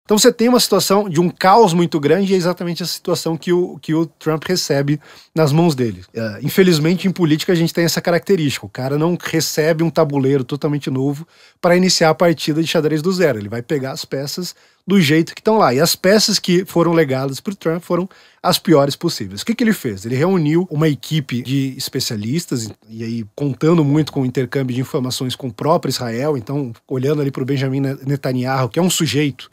Então você tem uma situação de um caos muito grande e é exatamente a situação que o Trump recebe nas mãos dele. Infelizmente, em política, a gente tem essa característica. O cara não recebe um tabuleiro totalmente novo para iniciar a partida de xadrez do zero. Ele vai pegar as peças do jeito que estão lá. E as peças que foram legadas para o Trump foram as piores possíveis. O que ele fez? Ele reuniu uma equipe de especialistas, e aí contando muito com o intercâmbio de informações com o próprio Israel, então olhando ali para o Benjamin Netanyahu, que é um sujeito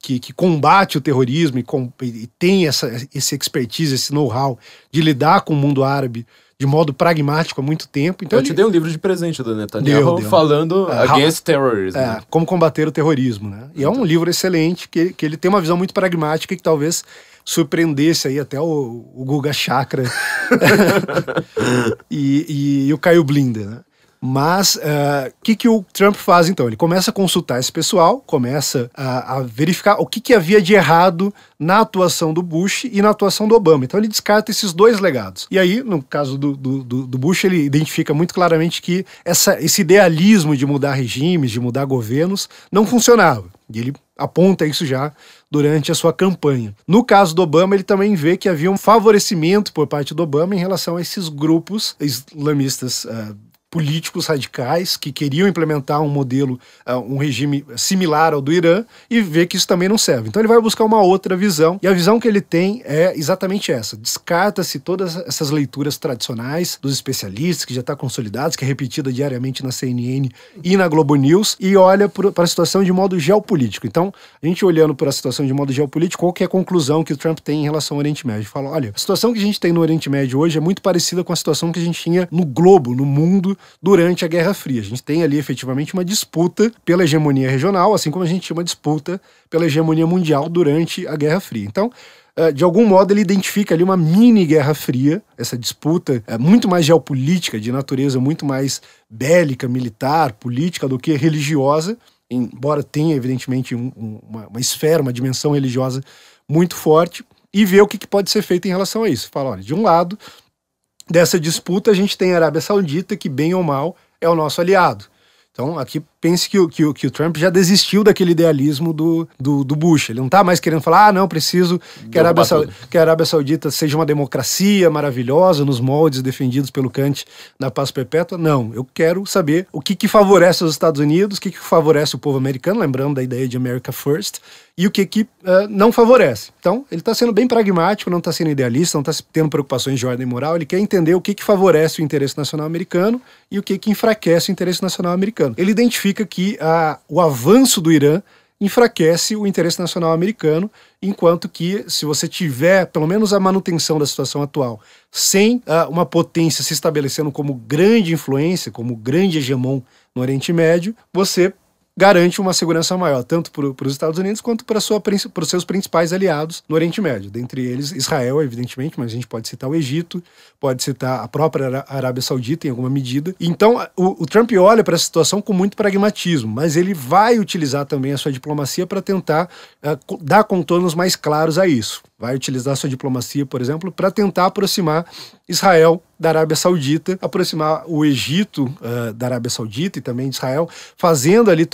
que combate o terrorismo e tem esse expertise, esse know-how de lidar com o mundo árabe de modo pragmático há muito tempo. Então eu te dei um livro de presente do Netanyahu falando Against Terrorism. Como combater o terrorismo, né? E é um livro excelente, que ele tem uma visão muito pragmática e que talvez surpreendesse aí até o Guga Chakra e o Caio Blinder, né? Mas o que o Trump faz então? Ele começa a consultar esse pessoal, começa a verificar o que havia de errado na atuação do Bush e na atuação do Obama. Então ele descarta esses dois legados. E aí, no caso do Bush, ele identifica muito claramente que esse idealismo de mudar regimes, de mudar governos, não funcionava. E ele aponta isso já durante a sua campanha. No caso do Obama, ele também vê que havia um favorecimento por parte do Obama em relação a esses grupos islamistas políticos radicais que queriam implementar um modelo, um regime similar ao do Irã, e vê que isso também não serve. Então ele vai buscar uma outra visão, e a visão que ele tem é exatamente essa. Descarta-se todas essas leituras tradicionais dos especialistas, que já está consolidados, que é repetida diariamente na CNN e na Globo News, e olha para a situação de modo geopolítico. Então, a gente olhando para a situação de modo geopolítico, qual que é a conclusão que o Trump tem em relação ao Oriente Médio? Fala, olha, a situação que a gente tem no Oriente Médio hoje é muito parecida com a situação que a gente tinha no globo, no mundo, durante a Guerra Fria. A gente tem ali efetivamente uma disputa pela hegemonia regional, assim como a gente tinha uma disputa pela hegemonia mundial durante a Guerra Fria. Então, de algum modo, ele identifica ali uma mini Guerra Fria, essa disputa muito mais geopolítica, de natureza muito mais bélica, militar, política, do que religiosa, embora tenha, evidentemente, uma esfera, uma dimensão religiosa muito forte, e vê o que pode ser feito em relação a isso. Fala, olha, de um lado dessa disputa, a gente tem a Arábia Saudita, que bem ou mal é o nosso aliado. Então, aqui pense que o Trump já desistiu daquele idealismo do Bush. Ele não está mais querendo falar, não, preciso que a Arábia Saudita seja uma democracia maravilhosa, nos moldes defendidos pelo Kant na paz perpétua. Não, eu quero saber o que favorece os Estados Unidos, o que favorece o povo americano, lembrando da ideia de America First, e o que não favorece. Então, ele está sendo bem pragmático, não está sendo idealista, não está tendo preocupações de ordem moral, ele quer entender o que favorece o interesse nacional americano e o que enfraquece o interesse nacional americano. Ele identifica que o avanço do Irã enfraquece o interesse nacional americano, enquanto que, se você tiver pelo menos a manutenção da situação atual, sem uma potência se estabelecendo como grande influência, como grande hegemon no Oriente Médio, você garante uma segurança maior, tanto para os Estados Unidos quanto para os seus principais aliados no Oriente Médio. Dentre eles, Israel, evidentemente, mas a gente pode citar o Egito, pode citar a própria Arábia Saudita em alguma medida. Então, o Trump olha para essa situação com muito pragmatismo, mas ele vai utilizar também a sua diplomacia para tentar dar contornos mais claros a isso. Vai utilizar a sua diplomacia, por exemplo, para tentar aproximar Israel da Arábia Saudita, aproximar o Egito da Arábia Saudita e também de Israel, fazendo ali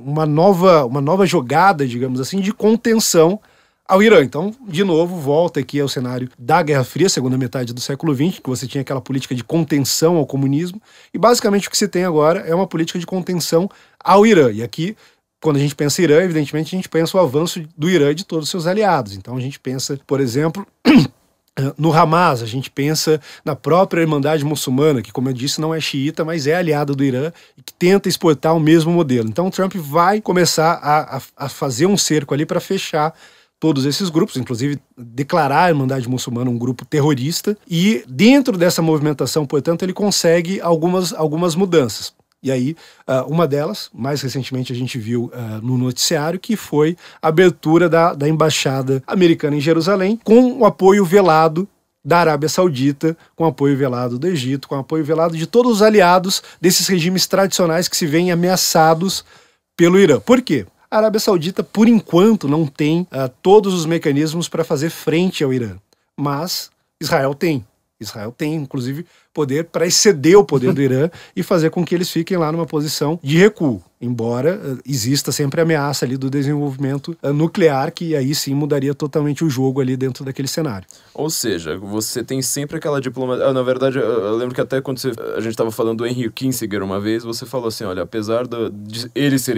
uma nova jogada, digamos assim, de contenção ao Irã. Então, de novo, volta aqui ao cenário da Guerra Fria, segunda metade do século XX, que você tinha aquela política de contenção ao comunismo, e basicamente o que se tem agora é uma política de contenção ao Irã. E aqui, quando a gente pensa em Irã, evidentemente a gente pensa o avanço do Irã e de todos os seus aliados. Então a gente pensa, por exemplo, no Hamas, a gente pensa na própria Irmandade Muçulmana, que, como eu disse, não é xiita, mas é aliada do Irã e que tenta exportar o mesmo modelo. Então o Trump vai começar a fazer um cerco ali para fechar todos esses grupos, inclusive declarar a Irmandade Muçulmana um grupo terrorista, e dentro dessa movimentação, portanto, ele consegue algumas mudanças. E aí, uma delas, mais recentemente a gente viu no noticiário, que foi a abertura da Embaixada Americana em Jerusalém, com o apoio velado da Arábia Saudita, com o apoio velado do Egito, com o apoio velado de todos os aliados desses regimes tradicionais que se veem ameaçados pelo Irã. Por quê? A Arábia Saudita, por enquanto, não tem todos os mecanismos para fazer frente ao Irã, mas Israel tem. Israel tem, inclusive, poder para exceder o poder do Irã e fazer com que eles fiquem lá numa posição de recuo. Embora exista sempre a ameaça ali do desenvolvimento nuclear, que aí sim mudaria totalmente o jogo ali dentro daquele cenário. Ou seja, você tem sempre aquela diplomacia... na verdade, eu lembro que até quando a gente estava falando do Henry Kissinger uma vez, você falou assim, olha, apesar de ele ser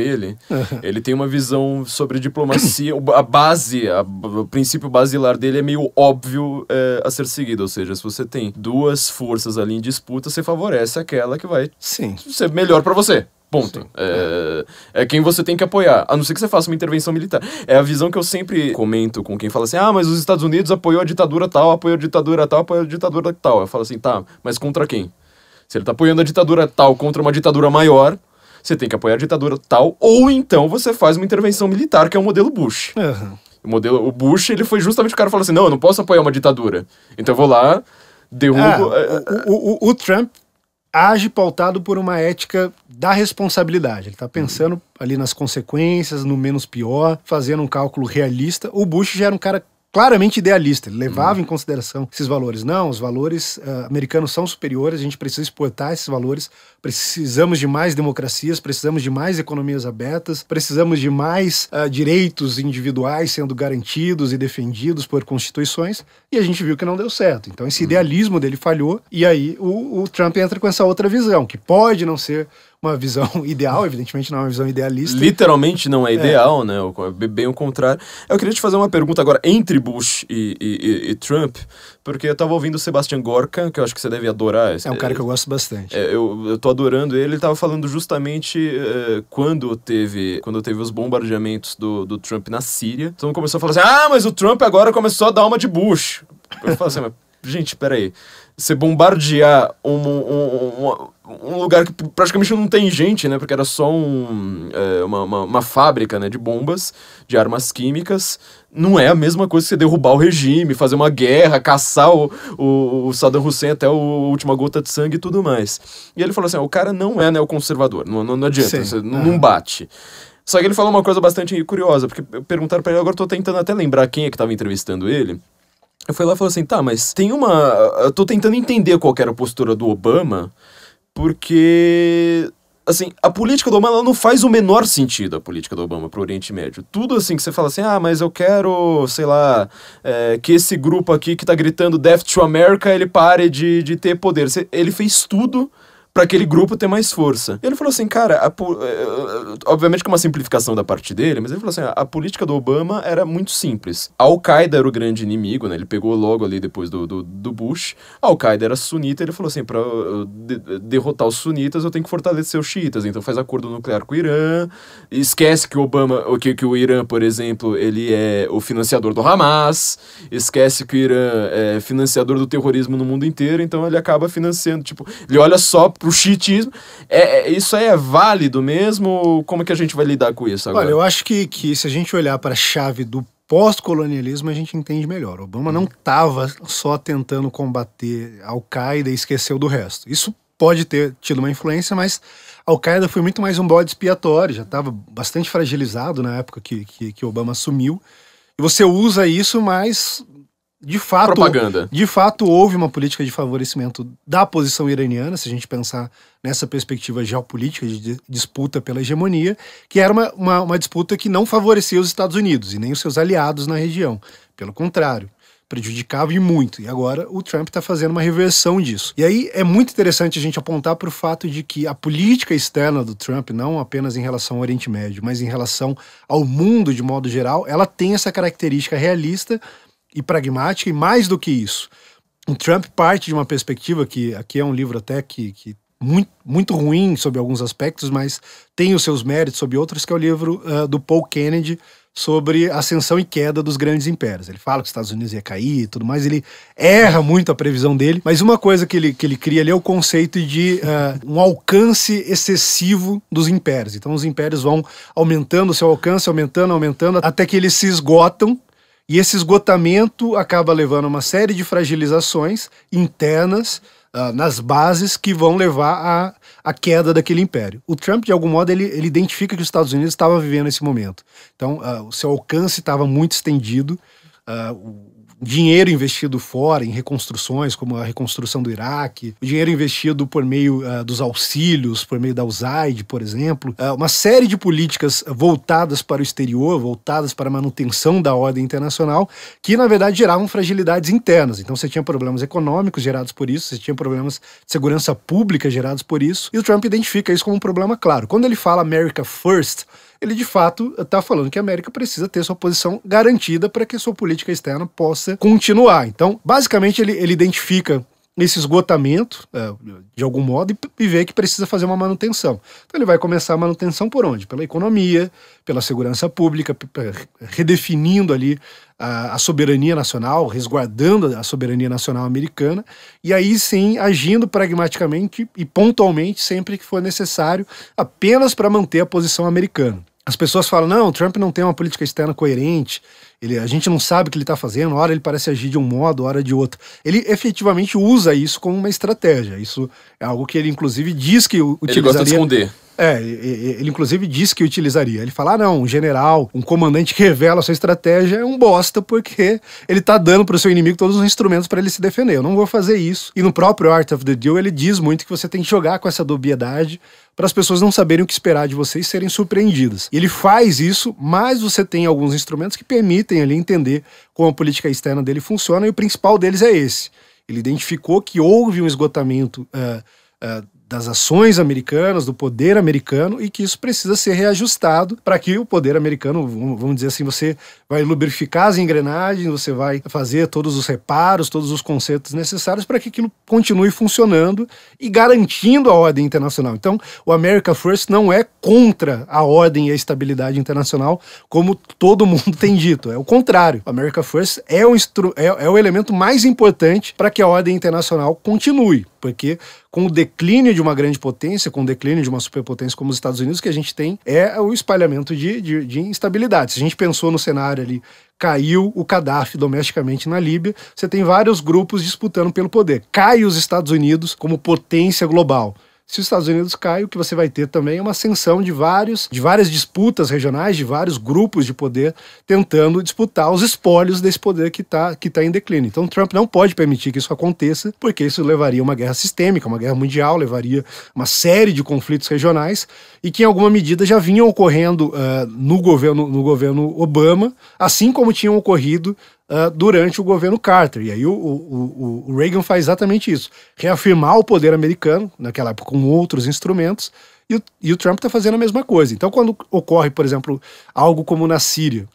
ele tem uma visão sobre diplomacia, o princípio basilar dele é meio óbvio a ser seguido. Ou seja, se você tem duas forças ali em disputa, você favorece aquela que vai ser melhor para você. Ponto. É quem você tem que apoiar, a não ser que você faça uma intervenção militar. É a visão que eu sempre comento com quem fala assim, mas os Estados Unidos apoiou a ditadura tal, apoiou a ditadura tal, apoiou a ditadura tal. Eu falo assim, tá, mas contra quem? Se ele tá apoiando a ditadura tal contra uma ditadura maior, você tem que apoiar a ditadura tal, ou então você faz uma intervenção militar, que é o modelo Bush. O Bush, ele foi justamente o cara que falou assim, não, eu não posso apoiar uma ditadura. Então eu vou lá, derrubo... O Trump age pautado por uma ética da responsabilidade. Ele está pensando ali nas consequências, no menos pior, fazendo um cálculo realista. O Bush já era um cara claramente idealista, ele levava em consideração esses valores. Não, os valores americanos são superiores, a gente precisa exportar esses valores, precisamos de mais democracias, precisamos de mais economias abertas, precisamos de mais direitos individuais sendo garantidos e defendidos por constituições, e a gente viu que não deu certo. Então esse idealismo dele falhou, e aí o Trump entra com essa outra visão, que pode não ser uma visão ideal, evidentemente não é uma visão idealista. Literalmente não é ideal, né? Bem o contrário. Eu queria te fazer uma pergunta agora entre Bush e Trump, porque eu tava ouvindo o Sebastian Gorka, que eu acho que você deve adorar. É um cara que eu gosto bastante. Eu tô adorando ele tava falando justamente quando teve os bombardeamentos do Trump na Síria. Então começou a falar assim, mas o Trump agora começou a dar uma de Bush. Eu falo assim, mas, gente, peraí. Você bombardear um lugar que praticamente não tem gente, né? Porque era só uma fábrica, né, de bombas, de armas químicas. Não é a mesma coisa que você derrubar o regime, fazer uma guerra, caçar o Saddam Hussein até a última gota de sangue e tudo mais. E ele falou assim, o cara não é neoconservador, não adianta, você não bate. Só que ele falou uma coisa bastante curiosa, porque perguntaram pra ele, agora eu tô tentando até lembrar quem é que tava entrevistando ele. Eu fui lá e falei assim, tá, mas eu tô tentando entender qual que era a postura do Obama, porque, assim, a política do Obama, ela não faz o menor sentido, a política do Obama pro Oriente Médio. Tudo assim que você fala assim, mas eu quero, sei lá, que esse grupo aqui que tá gritando Death to America, ele pare de ter poder. Ele fez tudo para aquele grupo ter mais força. E ele falou assim, cara, obviamente que é uma simplificação da parte dele, mas ele falou assim, a política do Obama era muito simples. A Al-Qaeda era o grande inimigo, né? Ele pegou logo ali depois do Bush. A Al-Qaeda era sunita, ele falou assim, para derrotar os sunitas eu tenho que fortalecer os xiitas, então faz acordo nuclear com o Irã, esquece que que o Irã, por exemplo, ele é o financiador do Hamas, esquece que o Irã é financiador do terrorismo no mundo inteiro, então ele acaba financiando, tipo, ele olha só pro xiitismo. Isso aí é válido mesmo? Como é que a gente vai lidar com isso agora? Olha, eu acho que se a gente olhar para a chave do pós-colonialismo, a gente entende melhor. Obama não estava só tentando combater a Al-Qaeda e esqueceu do resto. Isso pode ter tido uma influência, mas a Al-Qaeda foi muito mais um bode expiatório, já estava bastante fragilizado na época que Obama assumiu. E você usa isso, mas... De fato, houve uma política de favorecimento da posição iraniana, se a gente pensar nessa perspectiva geopolítica de disputa pela hegemonia, que era uma disputa que não favorecia os Estados Unidos e nem os seus aliados na região. Pelo contrário, prejudicava e muito. E agora o Trump está fazendo uma reversão disso. E aí é muito interessante a gente apontar para o fato de que a política externa do Trump, não apenas em relação ao Oriente Médio, mas em relação ao mundo de modo geral, ela tem essa característica realista e pragmática, e mais do que isso. O Trump parte de uma perspectiva que aqui é um livro até que muito ruim sobre alguns aspectos, mas tem os seus méritos sobre outros, que é o livro do Paul Kennedy sobre a ascensão e queda dos grandes impérios. Ele fala que os Estados Unidos ia cair e tudo mais, ele erra muito a previsão dele, mas uma coisa que ele cria ali é o conceito de um alcance excessivo dos impérios. Então os impérios vão aumentando o seu alcance, aumentando, até que eles se esgotam. E esse esgotamento acaba levando a uma série de fragilizações internas nas bases que vão levar à queda daquele império. O Trump, de algum modo, ele identifica que os Estados Unidos estavam vivendo esse momento. Então, o seu alcance estava muito estendido, o dinheiro investido fora em reconstruções, como a reconstrução do Iraque, o dinheiro investido por meio dos auxílios, por meio da USAID, por exemplo, uma série de políticas voltadas para o exterior, voltadas para a manutenção da ordem internacional, que na verdade geravam fragilidades internas. Então você tinha problemas econômicos gerados por isso, você tinha problemas de segurança pública gerados por isso, e o Trump identifica isso como um problema claro. Quando ele fala America First, ele de fato está falando que a América precisa ter sua posição garantida para que a sua política externa possa continuar. Então, basicamente, ele identifica esse esgotamento, de algum modo, e vê que precisa fazer uma manutenção. Então ele vai começar a manutenção por onde? Pela economia, pela segurança pública, redefinindo ali a soberania nacional, resguardando a soberania nacional americana, e aí sim agindo pragmaticamente e pontualmente sempre que for necessário, apenas para manter a posição americana. As pessoas falam, não, o Trump não tem uma política externa coerente, a gente não sabe o que ele está fazendo, hora ele parece agir de um modo, hora de outro. Ele efetivamente usa isso como uma estratégia. Isso é algo que ele inclusive diz que utilizaria. Ele gosta de esconder. Ele inclusive disse que utilizaria. Ele fala, não, um general, um comandante que revela a sua estratégia é um bosta, porque ele tá dando pro seu inimigo todos os instrumentos para ele se defender. Eu não vou fazer isso. E no próprio Art of the Deal ele diz muito que você tem que jogar com essa dubiedade para as pessoas não saberem o que esperar de você e serem surpreendidas. Ele faz isso, mas você tem alguns instrumentos que permitem ali entender como a política externa dele funciona, e o principal deles é esse. Ele identificou que houve um esgotamento das ações americanas, do poder americano, e que isso precisa ser reajustado para que o poder americano, vamos dizer assim, você vai lubrificar as engrenagens, você vai fazer todos os reparos, todos os consertos necessários para que aquilo continue funcionando e garantindo a ordem internacional. Então, o America First não é contra a ordem e a estabilidade internacional, como todo mundo tem dito. É o contrário. O America First é o elemento mais importante para que a ordem internacional continue, porque com o declínio de uma grande potência, com o declínio de uma superpotência como os Estados Unidos, que a gente tem é o espalhamento de instabilidade. Se a gente pensou no cenário ali, caiu o Gaddafi domesticamente na Líbia, você tem vários grupos disputando pelo poder. Cai os Estados Unidos como potência global. Se os Estados Unidos caem, o que você vai ter também é uma ascensão de várias disputas regionais, de vários grupos de poder tentando disputar os espólios desse poder que tá em declínio. Então Trump não pode permitir que isso aconteça, porque isso levaria a uma guerra sistêmica, uma guerra mundial, levaria uma série de conflitos regionais e que em alguma medida já vinham ocorrendo no governo Obama, assim como tinham ocorrido durante o governo Carter. E aí o Reagan faz exatamente isso, reafirmar o poder americano, naquela época com outros instrumentos, e o Trump está fazendo a mesma coisa. Então quando ocorre, por exemplo, algo como na Síria,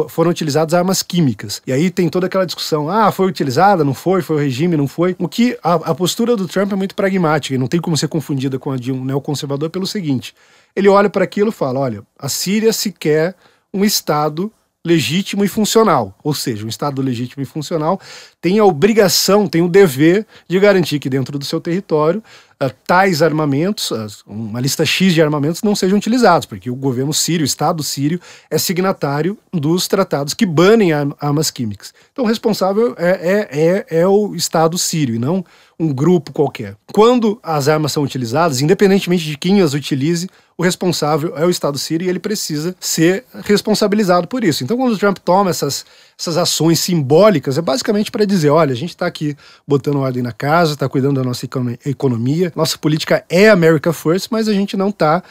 foram utilizadas armas químicas, e aí tem toda aquela discussão, foi utilizada, não foi o regime, não foi. O que a postura do Trump é muito pragmática, e não tem como ser confundida com a de um neoconservador pelo seguinte, ele olha para aquilo e fala, olha, a Síria se quer um Estado legítimo e funcional, ou seja, um Estado legítimo e funcional tem a obrigação, tem o dever de garantir que dentro do seu território tais armamentos, uma lista X de armamentos não sejam utilizados, porque o governo sírio, o Estado sírio, é signatário dos tratados que banem armas químicas. Então o responsável é o Estado sírio e não um grupo qualquer. Quando as armas são utilizadas, independentemente de quem as utilize, o responsável é o Estado sírio e ele precisa ser responsabilizado por isso. Então quando o Trump toma essas ações simbólicas, é basicamente para dizer, olha, a gente está aqui botando ordem na casa, está cuidando da nossa economia, nossa política é America First, mas a gente não está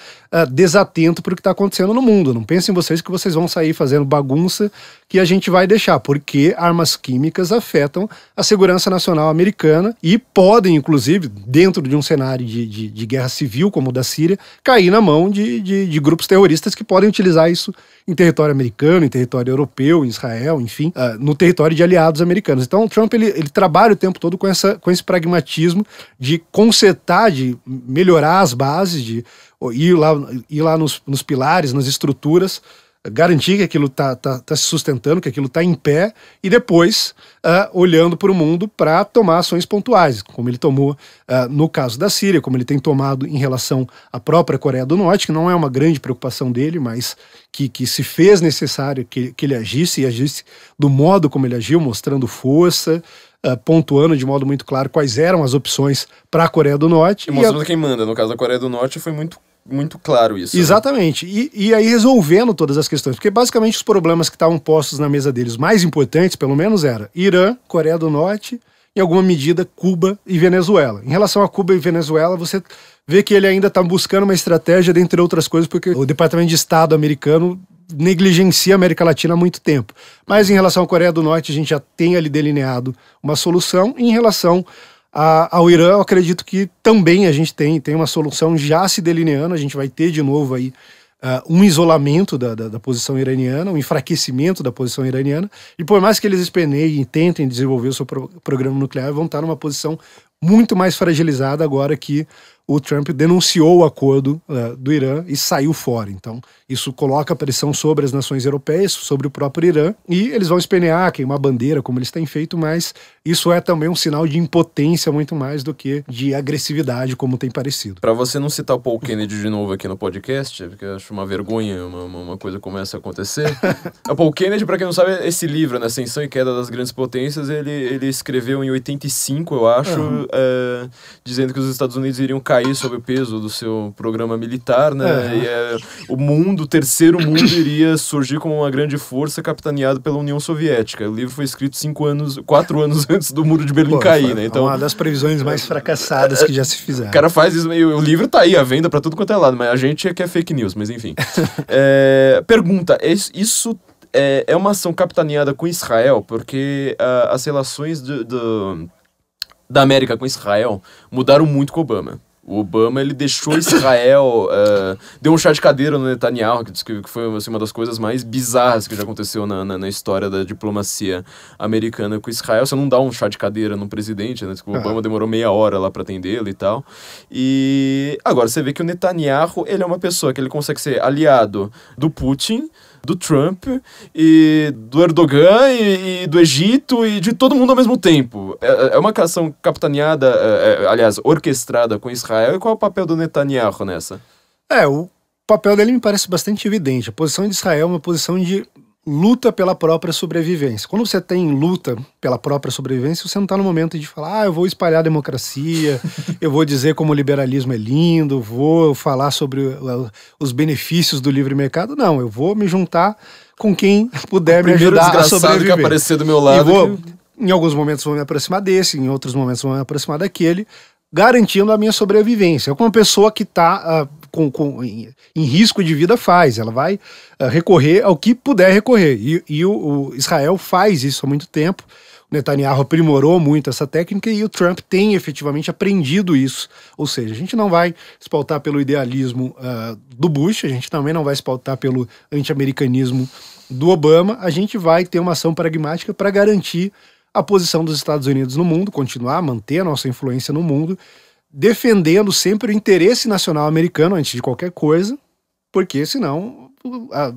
desatento para o que está acontecendo no mundo. Não pensem vocês que vocês vão sair fazendo bagunça que a gente vai deixar, porque armas químicas afetam a segurança nacional americana e podem, inclusive, dentro de um cenário de guerra civil, como o da Síria, cair na mão de grupos terroristas que podem utilizar isso em território americano, em território europeu, em Israel, enfim, no território de aliados americanos. Então o Trump ele trabalha o tempo todo com esse pragmatismo de consertar, de melhorar as bases, de ir lá nos pilares, nas estruturas, garantir que aquilo tá se sustentando, que aquilo tá em pé, e depois olhando para o mundo para tomar ações pontuais, como ele tomou no caso da Síria, como ele tem tomado em relação à própria Coreia do Norte, que não é uma grande preocupação dele, mas que se fez necessário que ele agisse, e agisse do modo como ele agiu, mostrando força, pontuando de modo muito claro quais eram as opções para a Coreia do Norte. E mostrando quem manda. No caso da Coreia do Norte foi muito muito claro isso. Exatamente. Né? E aí resolvendo todas as questões. Porque basicamente os problemas que estavam postos na mesa deles, mais importantes, pelo menos, era Irã, Coreia do Norte, em alguma medida, Cuba e Venezuela. Em relação a Cuba e Venezuela, você vê que ele ainda está buscando uma estratégia, dentre outras coisas, porque o Departamento de Estado americano negligencia a América Latina há muito tempo. Mas em relação à Coreia do Norte, a gente já tem ali delineado uma solução. E em relação ao Irã, eu acredito que também a gente tem uma solução já se delineando. A gente vai ter de novo aí um isolamento da posição iraniana, um enfraquecimento da posição iraniana, e por mais que eles espeneiem e tentem desenvolver o seu programa nuclear, vão estar numa posição muito mais fragilizada agora que o Trump denunciou o acordo do Irã e saiu fora. Então, isso coloca pressão sobre as nações europeias, sobre o próprio Irã, e eles vão espenear, queimar bandeira, como eles têm feito, mas isso é também um sinal de impotência muito mais do que de agressividade, como tem parecido. Para você não citar o Paul Kennedy de novo aqui no podcast, porque eu acho uma vergonha uma coisa começa a acontecer. O Paul Kennedy, para quem não sabe, esse livro, né, Ascensão e Queda das Grandes Potências, ele escreveu em 85, eu acho, dizendo que os Estados Unidos iriam cair sob o peso do seu programa militar, né? E o terceiro mundo iria surgir como uma grande força capitaneado pela União Soviética. O livro foi escrito 4 anos antes do Muro de Berlim cair, né? Então, uma das previsões mais fracassadas que já se fizeram. O cara faz isso, o livro tá aí à venda pra tudo quanto é lado, mas a gente é que é fake news, mas enfim. Pergunta, isso é uma ação capitaneada com Israel, porque as relações da América com Israel mudaram muito com Obama. O Obama, ele deixou Israel, deu um chá de cadeira no Netanyahu, que disse que foi assim, uma das coisas mais bizarras que já aconteceu na história da diplomacia americana com Israel. Você não dá um chá de cadeira no presidente, né? O Obama demorou meia hora lá para atendê-lo e tal. E agora você vê que o Netanyahu, ele é uma pessoa que ele consegue ser aliado do Putin, do Trump, e do Erdogan, e do Egito, e de todo mundo ao mesmo tempo. É uma ação capitaneada, aliás, orquestrada com Israel. E qual é o papel do Netanyahu nessa? O papel dele me parece bastante evidente. A posição de Israel é uma posição de luta pela própria sobrevivência. Quando você tem luta pela própria sobrevivência, você não está no momento de falar, eu vou espalhar a democracia, eu vou dizer como o liberalismo é lindo, vou falar sobre os benefícios do livre mercado. Não, eu vou me juntar com quem puder me ajudar a sobreviver. Que aparecer do meu lado. Em alguns momentos vou me aproximar desse, em outros momentos vou me aproximar daquele, garantindo a minha sobrevivência. É como uma pessoa que está em risco de vida faz. Ela vai recorrer ao que puder recorrer. E o Israel faz isso há muito tempo. O Netanyahu aprimorou muito essa técnica e o Trump tem efetivamente aprendido isso. Ou seja, a gente não vai se pautar pelo idealismo do Bush, a gente também não vai se pautar pelo anti-americanismo do Obama. A gente vai ter uma ação pragmática para garantir a posição dos Estados Unidos no mundo, continuar a manter a nossa influência no mundo, defendendo sempre o interesse nacional americano antes de qualquer coisa, porque senão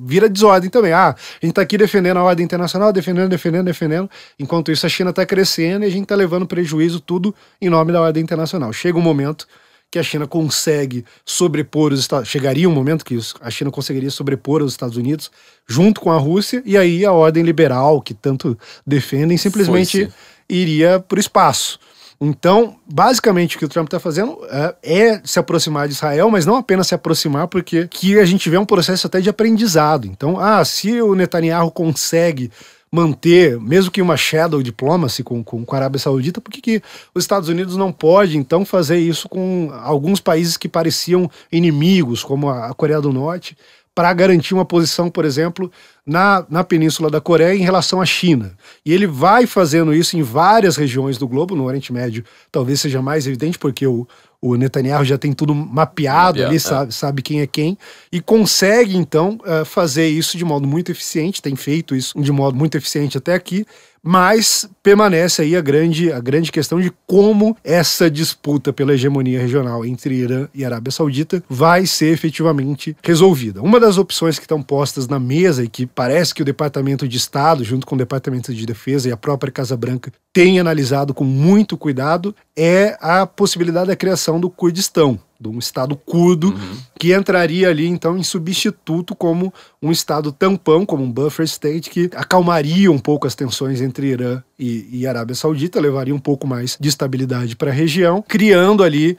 vira desordem também. A gente tá aqui defendendo a ordem internacional, defendendo, enquanto isso a China tá crescendo e a gente tá levando prejuízo tudo em nome da ordem internacional. Chega um momento que a China consegue sobrepor os Estados... Chegaria um momento que a China conseguiria sobrepor os Estados Unidos junto com a Rússia, e aí a ordem liberal, que tanto defendem, simplesmente iria para o espaço. Então, basicamente, o que o Trump está fazendo é se aproximar de Israel, mas não apenas se aproximar, porque que a gente vê um processo até de aprendizado. Então, se o Netanyahu consegue manter, mesmo que uma shadow diplomacy com a Arábia Saudita, por que os Estados Unidos não pode, então, fazer isso com alguns países que pareciam inimigos, como a Coreia do Norte, para garantir uma posição, por exemplo, na Península da Coreia em relação à China. E ele vai fazendo isso em várias regiões do globo. No Oriente Médio talvez seja mais evidente, porque o Netanyahu já tem tudo mapeado ali, sabe quem é quem, e consegue, então, fazer isso de modo muito eficiente, tem feito isso de modo muito eficiente até aqui, mas permanece aí a grande questão de como essa disputa pela hegemonia regional entre Irã e Arábia Saudita vai ser efetivamente resolvida. Uma das opções que estão postas na mesa e que parece que o Departamento de Estado, junto com o Departamento de Defesa e a própria Casa Branca, tem analisado com muito cuidado é a possibilidade da criação do Kurdistão, de um Estado curdo, que entraria ali, então, em substituto como um Estado tampão, como um buffer state, que acalmaria um pouco as tensões entre Irã e Arábia Saudita, levaria um pouco mais de estabilidade para a região, criando ali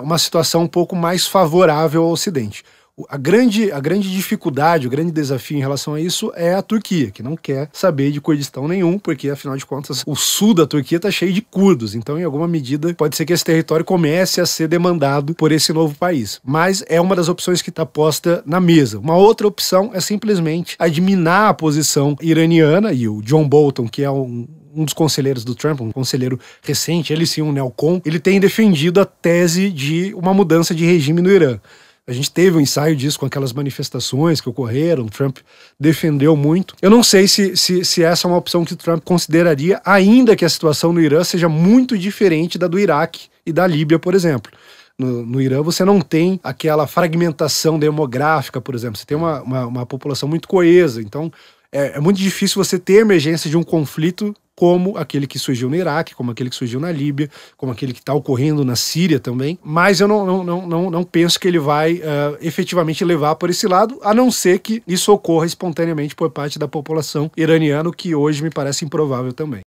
uma situação um pouco mais favorável ao Ocidente. A grande dificuldade, o grande desafio em relação a isso é a Turquia, que não quer saber de Kurdistão nenhum, porque, afinal de contas, o sul da Turquia está cheio de curdos. Então, em alguma medida, pode ser que esse território comece a ser demandado por esse novo país. Mas é uma das opções que está posta na mesa. Uma outra opção é simplesmente adminar a posição iraniana, e o John Bolton, que é um dos conselheiros do Trump, um conselheiro recente, ele sim, um neocon, ele tem defendido a tese de uma mudança de regime no Irã. A gente teve um ensaio disso com aquelas manifestações que ocorreram, o Trump defendeu muito. Eu não sei se essa é uma opção que o Trump consideraria, ainda que a situação no Irã seja muito diferente da do Iraque e da Líbia, por exemplo. No Irã você não tem aquela fragmentação demográfica, por exemplo. Você tem uma população muito coesa, então é muito difícil você ter emergência de um conflito como aquele que surgiu no Iraque, como aquele que surgiu na Líbia, como aquele que está ocorrendo na Síria também. Mas eu não penso que ele vai efetivamente levar por esse lado, a não ser que isso ocorra espontaneamente por parte da população iraniana, o que hoje me parece improvável também.